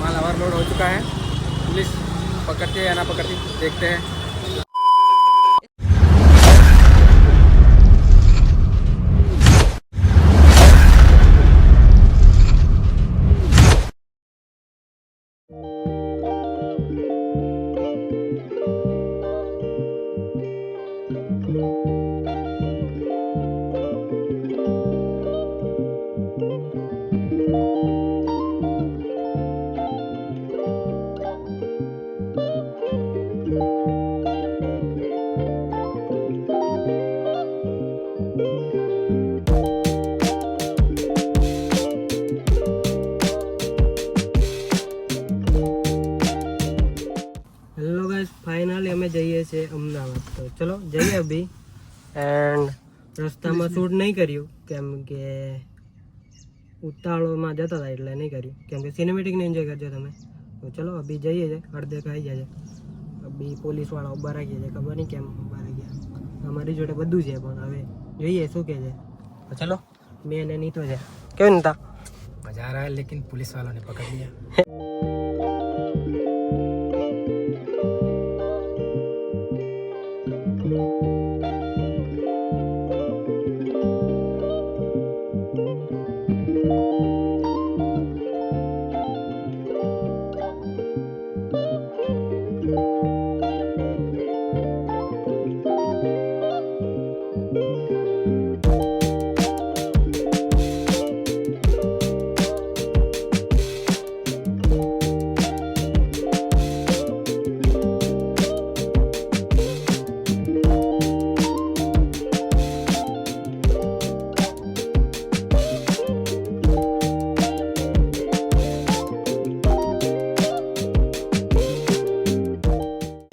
माल overload हो चुका है। पुलिस पकड़ती है या ना पकड़ती देखते हैं। હેલો ગાઈસ, ફાઇનલી અમે જઈએ છીએ અમદાવાદ. તો ચલો જઈએ અભી. એન્ડ રસ્તામાં શૂટ નહીં કર્યું કેમ કે ઉતાળોમાં જતા હતા એટલે નહીં કર્યું કેમ કે સિનેમેટિકને એન્જોય કરજો તમે. તો ચલો અભી જઈએ છે, અડધે ખાઈ જાય છે. અભી પોલીસવાળા ઊભા રાખીએ છે, ખબર નહીં કેમ ઊભા રાખ્યા. અમારી જોડે બધું છે પણ હવે જોઈએ શું કહે છે. તો ચલો મેં એને નીતો છે. કેવું નતા मजा आ रहा है लेकिन पुलिस वालों ने पकड़ लिया।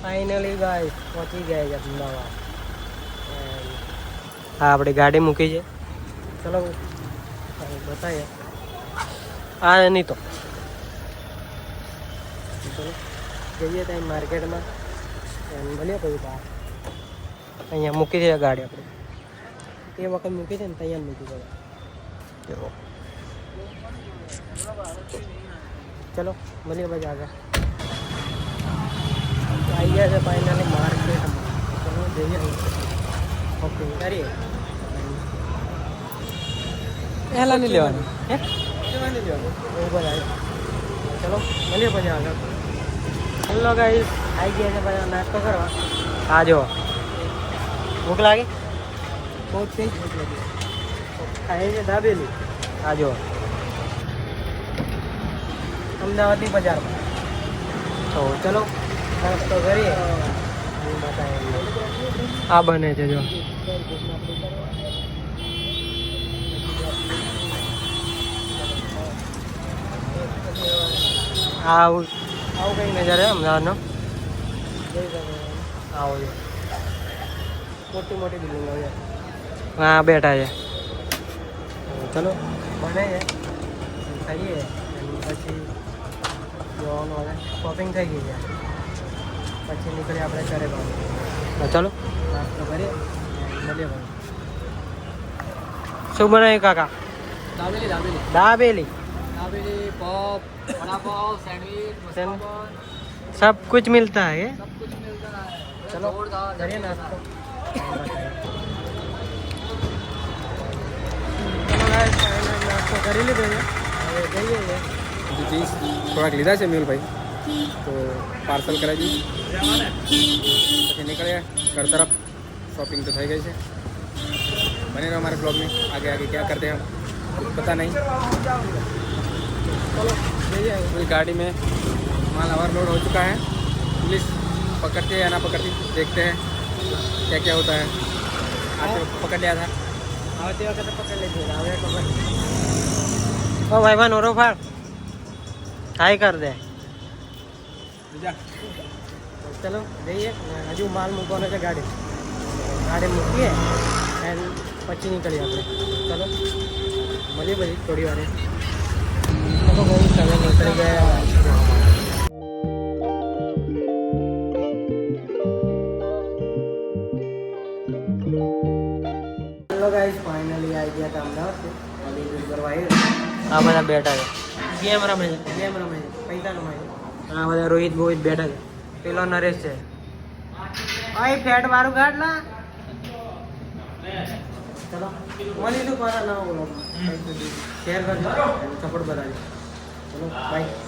ફાઇનલી ગાઈસ પહોંચી ગયા છે અમદાવાદ. હા આપણી ગાડી મૂકી છે. ચલો બતાવીએ. હા નહીં તો ચલો જઈએ ત્યાં માર્કેટમાં મળીએ પછી બહાર. અહીંયા મૂકી છે ગાડી આપણે. એ વખત મૂકી છે ને ત્યાં મૂકી છે. ચલો મળીએ પછી આગળ. આવી ગયા છે ફાઇનલી માર્કેટમાં. ચલો જઈએ શોપિંગ કરીએ. पहला नहीं लेवानी હે લેવાની ચલો મળીએ પછી આગળ. હેલો ગાઈસ, આવી ગયા છે પછી નાસ્તો કરવા. આ જો ભૂખ લાગી બહુ જ કઈ ભૂખ લાગી. ખાઈ છે દાબેલી. આ જો અમદાવાદની બજારમાં. તો ચલો નાસ્તો કરીએ. આ બને છે જો. આવું આવું કંઈ નજર છે અમદાવાદનો. આવો છે મોટી મોટી બિલ્ડિંગ આવે. હા બેઠા છે. ચલો બને છે ખાઈએ પછી જોવાનું. હવે શોપિંગ થઈ ગઈ છે પછી નીકળીએ આપણે ઘરે ભાવ. ચલો નાસ્તો કરીએ મળીએ ભાઈ. શું બનાવ્યું કાકા? दाबेली दाबेली दाबेली दाबेली पॉप वड़ा पाव सैंडविच सब कुछ मिलता है. सब कुछ मिलता है। चलो કરીએ નાસ્તો. નાસ્તો કરી લીધો છે. હવે જઈએ છે. चीज़ थोड़ा લીધા છે મેહુલ ભાઈ, તો પાર્સલ કરાવી દીધું પછી નીકળ્યા ઘર તરફ. शॉपिंग तो થઈ ગઈ છે. बने रहो हमारे ब्लॉग में, आगे आगे क्या करते हैं हम कुछ पता नहीं. ચલો જઈએ. पूरी गाड़ी में माल ओवरलोड हो चुका है. पुलिस पकड़ती है या ना पकड़ती देखते हैं क्या क्या होता है. आज तो पकड़ लिया था. આવતી વખતે પકડી લીધી. હવે ખબર ઓ ભાઈ ભાઈ નોરો ફાળ હાઈ કર દે. ચલો જઈએ. હજુ માલ મૂકવાનો છે ગાડી. ગાડી મૂકીએ એન્ડ પછી નીકળીએ આપણે. ચલો મળીએ પછી થોડી વાર. ચલો ભાઈ તમે નીકળી ગયા. હેલો ગાઈસ, ફાઇનલી આવી ગયા હતા અમદાવાદ. આ બધા બેઠા છે. ગેમ રમે છે પૈસા કમાય છે. હા બધા રોહિત બોહિત બેઠા છે. પેલો નરેશ છે. ભાઈ ફેટ મારું કાઢ ના. ચલો મળીશું પાછા નવા વ્લોગમાં. શેર કરજો સપોર્ટ બતાવજો. ચલો બાય.